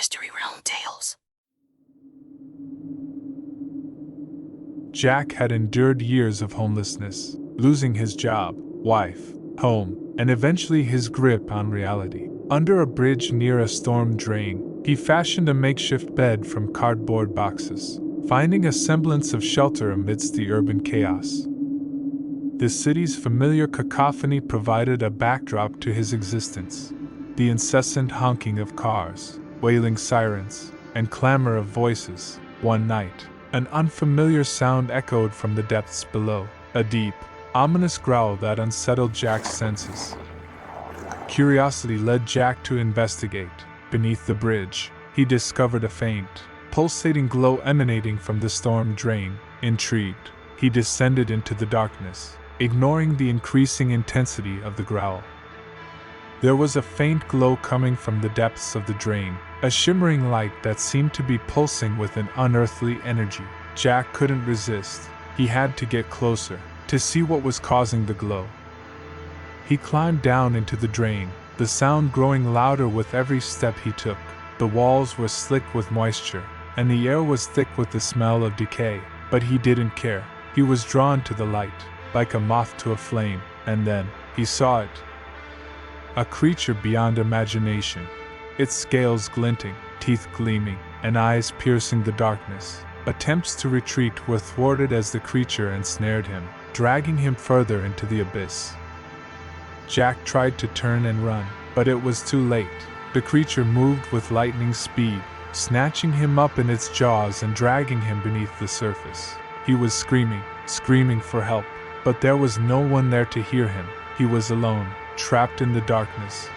Mystery Realm Tales. Jack had endured years of homelessness, losing his job, wife, home, and eventually his grip on reality. Under a bridge near a storm drain, he fashioned a makeshift bed from cardboard boxes, finding a semblance of shelter amidst the urban chaos. The city's familiar cacophony provided a backdrop to his existence. The incessant honking of cars, wailing sirens, and clamor of voices. One night, an unfamiliar sound echoed from the depths below, a deep, ominous growl that unsettled Jack's senses. Curiosity led Jack to investigate. Beneath the bridge, he discovered a faint, pulsating glow emanating from the storm drain. Intrigued, he descended into the darkness, ignoring the increasing intensity of the growl. There was a faint glow coming from the depths of the drain, a shimmering light that seemed to be pulsing with an unearthly energy. Jack couldn't resist. He had to get closer, to see what was causing the glow. He climbed down into the drain, the sound growing louder with every step he took. The walls were slick with moisture, and the air was thick with the smell of decay, but he didn't care. He was drawn to the light, like a moth to a flame, and then, he saw it. A creature beyond imagination, its scales glinting, teeth gleaming, and eyes piercing the darkness. Attempts to retreat were thwarted as the creature ensnared him, dragging him further into the abyss. Jack tried to turn and run, but it was too late. The creature moved with lightning speed, snatching him up in its jaws and dragging him beneath the surface. He was screaming for help, but there was no one there to hear him. He was alone, trapped in the darkness.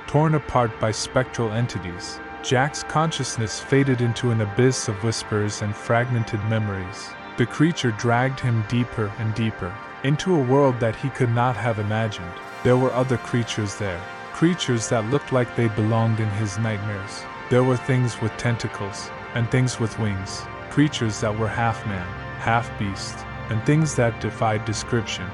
Torn apart by spectral entities, Jack's consciousness faded into an abyss of whispers and fragmented memories. The creature dragged him deeper and deeper, into a world that he could not have imagined. There were other creatures there, creatures that looked like they belonged in his nightmares. There were things with tentacles, and things with wings, creatures that were half man, half beast, and things that defied description.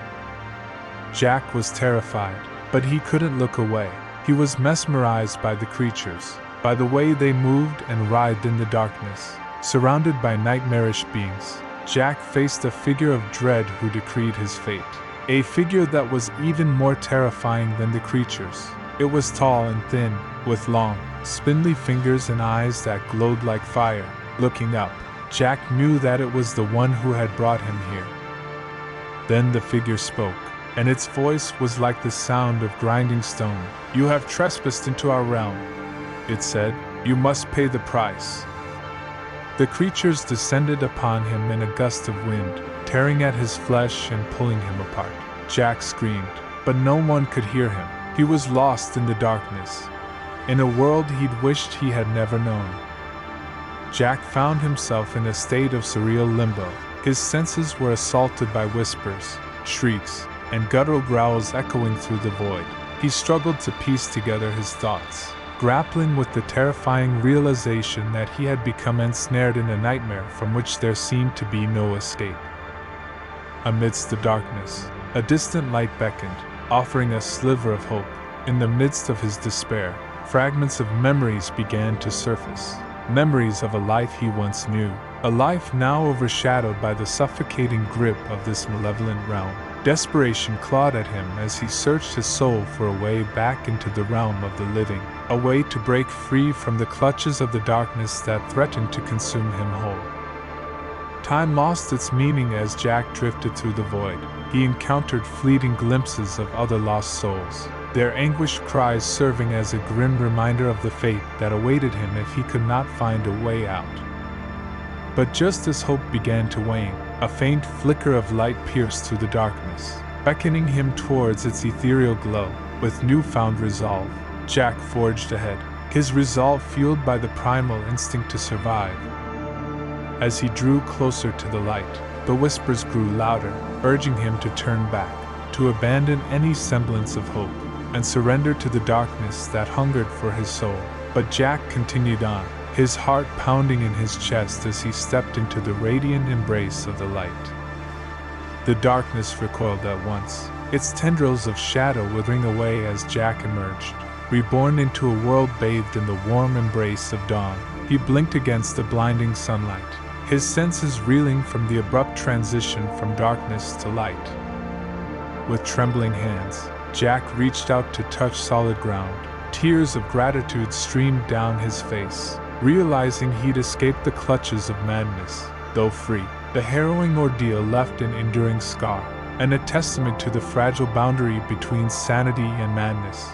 Jack was terrified, but he couldn't look away. He was mesmerized by the creatures, by the way they moved and writhed in the darkness. Surrounded by nightmarish beings, Jack faced a figure of dread who decreed his fate. A figure that was even more terrifying than the creatures. It was tall and thin, with long, spindly fingers and eyes that glowed like fire. Looking up, Jack knew that it was the one who had brought him here. Then the figure spoke, and its voice was like the sound of grinding stone. "You have trespassed into our realm," it said. "You must pay the price." The creatures descended upon him in a gust of wind, tearing at his flesh and pulling him apart. Jack screamed, but no one could hear him. He was lost in the darkness, in a world he'd wished he had never known. Jack found himself in a state of surreal limbo. His senses were assaulted by whispers, shrieks, and guttural growls echoing through the void. He struggled to piece together his thoughts, grappling with the terrifying realization that he had become ensnared in a nightmare from which there seemed to be no escape. Amidst the darkness, a distant light beckoned, offering a sliver of hope. In the midst of his despair, fragments of memories began to surface. Memories of a life he once knew, a life now overshadowed by the suffocating grip of this malevolent realm. Desperation clawed at him as he searched his soul for a way back into the realm of the living, a way to break free from the clutches of the darkness that threatened to consume him whole. Time lost its meaning as Jack drifted through the void. He encountered fleeting glimpses of other lost souls, their anguished cries serving as a grim reminder of the fate that awaited him if he could not find a way out. But just as hope began to wane, a faint flicker of light pierced through the darkness, beckoning him towards its ethereal glow. With newfound resolve, Jack forged ahead, his resolve fueled by the primal instinct to survive. As he drew closer to the light, the whispers grew louder, urging him to turn back, to abandon any semblance of hope, and surrender to the darkness that hungered for his soul. But Jack continued on, his heart pounding in his chest as he stepped into the radiant embrace of the light. The darkness recoiled at once, its tendrils of shadow withering away as Jack emerged. reborn into a world bathed in the warm embrace of dawn. He blinked against the blinding sunlight, his senses reeling from the abrupt transition from darkness to light. With trembling hands, Jack reached out to touch solid ground. Tears of gratitude streamed down his face, realizing he'd escaped the clutches of madness. Though free, the harrowing ordeal left an enduring scar, and a testament to the fragile boundary between sanity and madness.